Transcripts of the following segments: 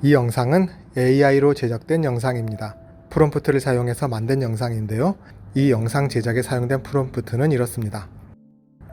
이 영상은 AI로 제작된 영상입니다. 프롬프트를 사용해서 만든 영상인데요. 이 영상 제작에 사용된 프롬프트는 이렇습니다.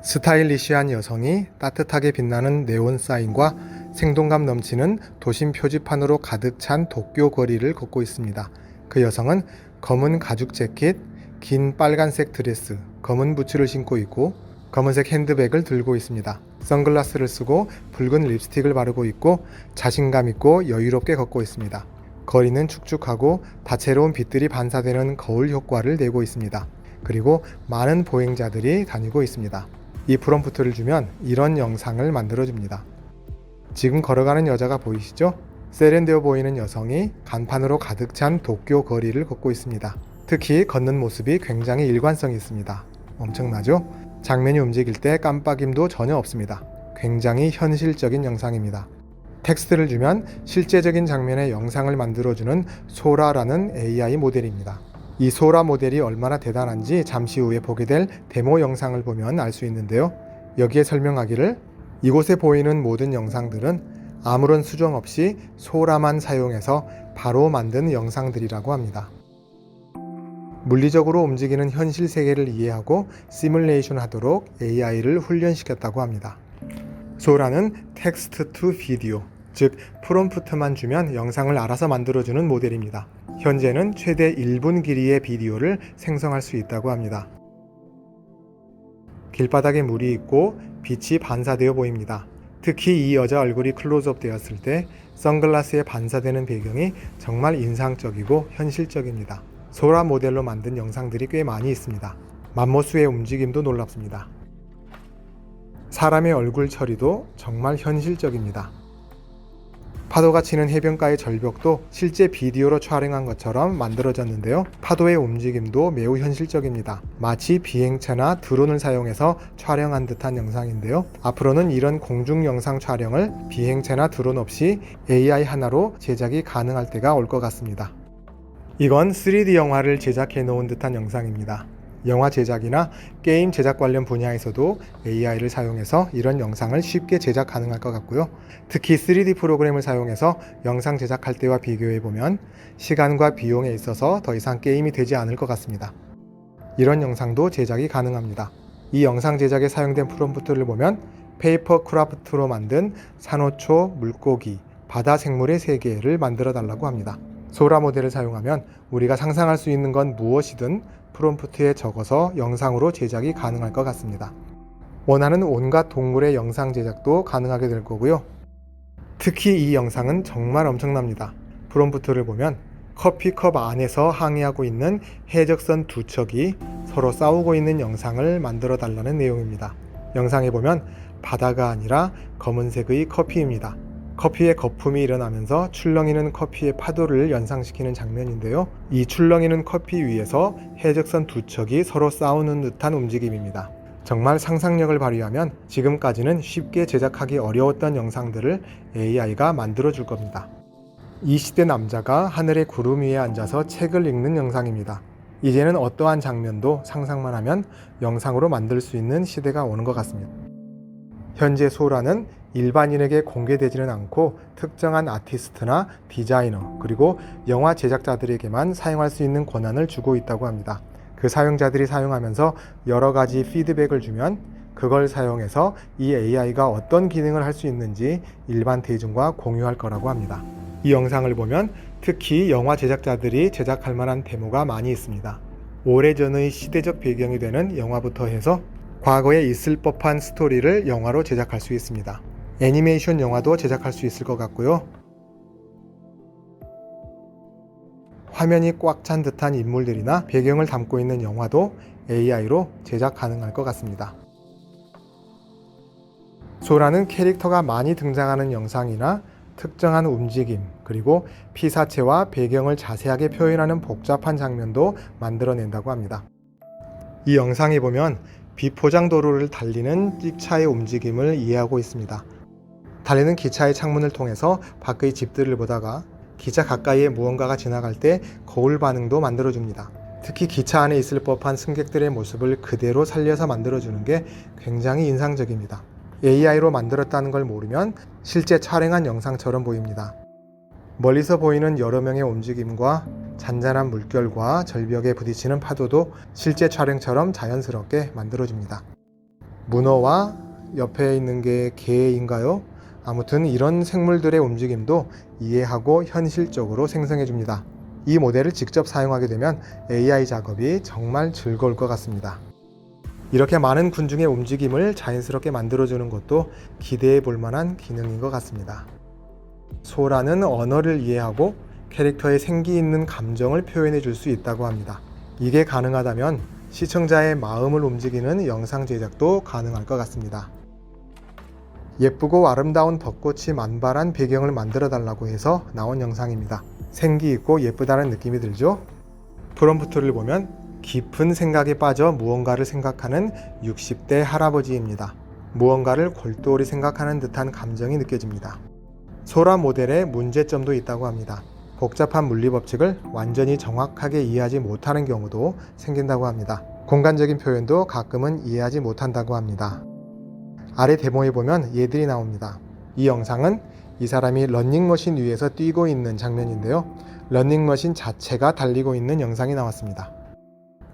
스타일리시한 여성이 따뜻하게 빛나는 네온 사인과 생동감 넘치는 도심 표지판으로 가득 찬 도쿄 거리를 걷고 있습니다. 그 여성은 검은 가죽 재킷, 긴 빨간색 드레스, 검은 부츠를 신고 있고 검은색 핸드백을 들고 있습니다. 선글라스를 쓰고 붉은 립스틱을 바르고 있고 자신감 있고 여유롭게 걷고 있습니다. 거리는 축축하고 다채로운 빛들이 반사되는 거울 효과를 내고 있습니다. 그리고 많은 보행자들이 다니고 있습니다. 이 프롬프트를 주면 이런 영상을 만들어줍니다. 지금 걸어가는 여자가 보이시죠? 세련되어 보이는 여성이 간판으로 가득 찬 도쿄 거리를 걷고 있습니다. 특히 걷는 모습이 굉장히 일관성이 있습니다. 엄청나죠? 장면이 움직일 때 깜빡임도 전혀 없습니다. 굉장히 현실적인 영상입니다. 텍스트를 주면 실제적인 장면의 영상을 만들어주는 소라라는 AI 모델입니다. 이 소라 모델이 얼마나 대단한지 잠시 후에 보게 될 데모 영상을 보면 알 수 있는데요. 여기에 설명하기를 이곳에 보이는 모든 영상들은 아무런 수정 없이 소라만 사용해서 바로 만든 영상들이라고 합니다. 물리적으로 움직이는 현실 세계를 이해하고 시뮬레이션 하도록 AI를 훈련시켰다고 합니다. 소라는 텍스트 투 비디오, 즉 프롬프트만 주면 영상을 알아서 만들어주는 모델입니다. 현재는 최대 1분 길이의 비디오를 생성할 수 있다고 합니다. 길바닥에 물이 있고 빛이 반사되어 보입니다. 특히 이 여자 얼굴이 클로즈업 되었을 때 선글라스에 반사되는 배경이 정말 인상적이고 현실적입니다. 소라 모델로 만든 영상들이 꽤 많이 있습니다. 맘모스의 움직임도 놀랍습니다. 사람의 얼굴 처리도 정말 현실적입니다. 파도가 치는 해변가의 절벽도 실제 비디오로 촬영한 것처럼 만들어졌는데요. 파도의 움직임도 매우 현실적입니다. 마치 비행체나 드론을 사용해서 촬영한 듯한 영상인데요. 앞으로는 이런 공중 영상 촬영을 비행체나 드론 없이 AI 하나로 제작이 가능할 때가 올 것 같습니다. 이건 3D 영화를 제작해 놓은 듯한 영상입니다. 영화 제작이나 게임 제작 관련 분야에서도 AI를 사용해서 이런 영상을 쉽게 제작 가능할 것 같고요. 특히 3D 프로그램을 사용해서 영상 제작할 때와 비교해보면 시간과 비용에 있어서 더 이상 게임이 되지 않을 것 같습니다. 이런 영상도 제작이 가능합니다. 이 영상 제작에 사용된 프롬프트를 보면 페이퍼 크라프트로 만든 산호초, 물고기, 바다 생물의 세계를 만들어 달라고 합니다. 소라 모델을 사용하면 우리가 상상할 수 있는 건 무엇이든 프롬프트에 적어서 영상으로 제작이 가능할 것 같습니다. 원하는 온갖 동물의 영상 제작도 가능하게 될 거고요. 특히 이 영상은 정말 엄청납니다. 프롬프트를 보면 커피컵 안에서 항해하고 있는 해적선 두 척이 서로 싸우고 있는 영상을 만들어 달라는 내용입니다. 영상에 보면 바다가 아니라 검은색의 커피입니다. 커피의 거품이 일어나면서 출렁이는 커피의 파도를 연상시키는 장면인데요. 이 출렁이는 커피 위에서 해적선 두 척이 서로 싸우는 듯한 움직임입니다. 정말 상상력을 발휘하면 지금까지는 쉽게 제작하기 어려웠던 영상들을 AI가 만들어줄 겁니다. 20대 남자가 하늘의 구름 위에 앉아서 책을 읽는 영상입니다. 이제는 어떠한 장면도 상상만 하면 영상으로 만들 수 있는 시대가 오는 것 같습니다. 현재 소라는 일반인에게 공개되지는 않고 특정한 아티스트나 디자이너 그리고 영화 제작자들에게만 사용할 수 있는 권한을 주고 있다고 합니다. 그 사용자들이 사용하면서 여러 가지 피드백을 주면 그걸 사용해서 이 AI가 어떤 기능을 할 수 있는지 일반 대중과 공유할 거라고 합니다. 이 영상을 보면 특히 영화 제작자들이 제작할 만한 데모가 많이 있습니다. 오래전의 시대적 배경이 되는 영화부터 해서 과거에 있을 법한 스토리를 영화로 제작할 수 있습니다. 애니메이션 영화도 제작할 수 있을 것 같고요. 화면이 꽉 찬 듯한 인물들이나 배경을 담고 있는 영화도 AI로 제작 가능할 것 같습니다. 소라는 캐릭터가 많이 등장하는 영상이나 특정한 움직임, 그리고 피사체와 배경을 자세하게 표현하는 복잡한 장면도 만들어낸다고 합니다. 이 영상에 보면 비포장 도로를 달리는 찝차의 움직임을 이해하고 있습니다. 달리는 기차의 창문을 통해서 밖의 집들을 보다가 기차 가까이에 무언가가 지나갈 때 거울 반응도 만들어줍니다. 특히 기차 안에 있을 법한 승객들의 모습을 그대로 살려서 만들어주는 게 굉장히 인상적입니다. AI로 만들었다는 걸 모르면 실제 촬영한 영상처럼 보입니다. 멀리서 보이는 여러 명의 움직임과 잔잔한 물결과 절벽에 부딪히는 파도도 실제 촬영처럼 자연스럽게 만들어집니다. 문어와 옆에 있는 게 개인가요? 아무튼 이런 생물들의 움직임도 이해하고 현실적으로 생성해 줍니다. 이 모델을 직접 사용하게 되면 AI 작업이 정말 즐거울 것 같습니다. 이렇게 많은 군중의 움직임을 자연스럽게 만들어주는 것도 기대해 볼 만한 기능인 것 같습니다. 소라는 언어를 이해하고 캐릭터의 생기 있는 감정을 표현해 줄 수 있다고 합니다. 이게 가능하다면 시청자의 마음을 움직이는 영상 제작도 가능할 것 같습니다. 예쁘고 아름다운 벚꽃이 만발한 배경을 만들어 달라고 해서 나온 영상입니다. 생기 있고 예쁘다는 느낌이 들죠? 프롬프트를 보면 깊은 생각에 빠져 무언가를 생각하는 60대 할아버지입니다. 무언가를 골똘히 생각하는 듯한 감정이 느껴집니다. 소라 모델의 문제점도 있다고 합니다. 복잡한 물리법칙을 완전히 정확하게 이해하지 못하는 경우도 생긴다고 합니다. 공간적인 표현도 가끔은 이해하지 못한다고 합니다. 아래 데모에 보면 얘들이 나옵니다. 이 영상은 이 사람이 러닝머신 위에서 뛰고 있는 장면인데요. 러닝머신 자체가 달리고 있는 영상이 나왔습니다.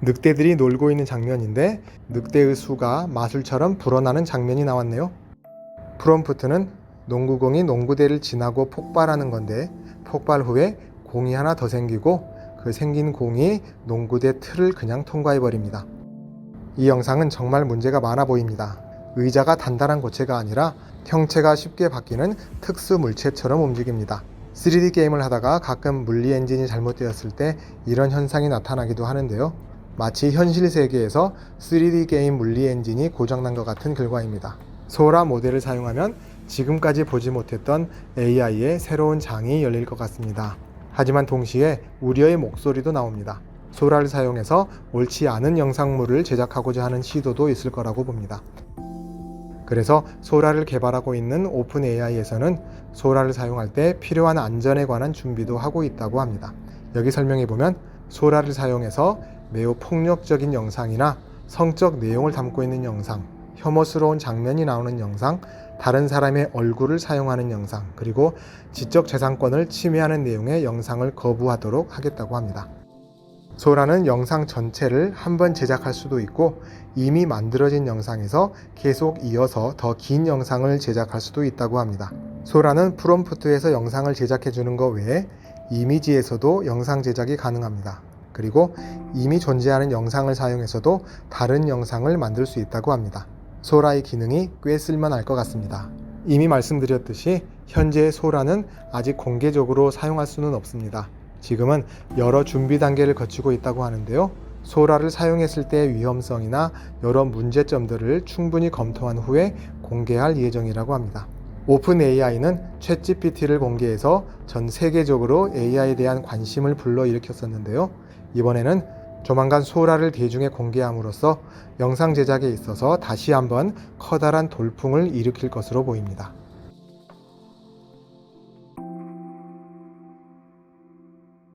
늑대들이 놀고 있는 장면인데 늑대의 수가 마술처럼 불어나는 장면이 나왔네요. 프롬프트는 농구공이 농구대를 지나고 폭발하는 건데 폭발 후에 공이 하나 더 생기고 그 생긴 공이 농구대 틀을 그냥 통과해버립니다. 이 영상은 정말 문제가 많아 보입니다. 의자가 단단한 고체가 아니라 형체가 쉽게 바뀌는 특수 물체처럼 움직입니다. 3D 게임을 하다가 가끔 물리 엔진이 잘못되었을 때 이런 현상이 나타나기도 하는데요. 마치 현실 세계에서 3D 게임 물리 엔진이 고장난 것 같은 결과입니다. 소라 모델을 사용하면 지금까지 보지 못했던 AI의 새로운 장이 열릴 것 같습니다. 하지만 동시에 우려의 목소리도 나옵니다. 소라를 사용해서 옳지 않은 영상물을 제작하고자 하는 시도도 있을 거라고 봅니다. 그래서 소라를 개발하고 있는 오픈 AI에서는 소라를 사용할 때 필요한 안전에 관한 준비도 하고 있다고 합니다. 여기 설명해 보면 소라를 사용해서 매우 폭력적인 영상이나 성적 내용을 담고 있는 영상, 혐오스러운 장면이 나오는 영상, 다른 사람의 얼굴을 사용하는 영상, 그리고 지적재산권을 침해하는 내용의 영상을 거부하도록 하겠다고 합니다. 소라는 영상 전체를 한번 제작할 수도 있고 이미 만들어진 영상에서 계속 이어서 더 긴 영상을 제작할 수도 있다고 합니다. 소라는 프롬프트에서 영상을 제작해 주는 것 외에 이미지에서도 영상 제작이 가능합니다. 그리고 이미 존재하는 영상을 사용해서도 다른 영상을 만들 수 있다고 합니다. 소라의 기능이 꽤 쓸만할 것 같습니다. 이미 말씀드렸듯이 현재의 소라는 아직 공개적으로 사용할 수는 없습니다. 지금은 여러 준비 단계를 거치고 있다고 하는데요. 소라를 사용했을 때의 위험성이나 여러 문제점들을 충분히 검토한 후에 공개할 예정이라고 합니다. 오픈 AI는 챗GPT를 공개해서 전 세계적으로 AI에 대한 관심을 불러일으켰었는데요. 이번에는 조만간 소라를 대중에 공개함으로써 영상 제작에 있어서 다시 한번 커다란 돌풍을 일으킬 것으로 보입니다.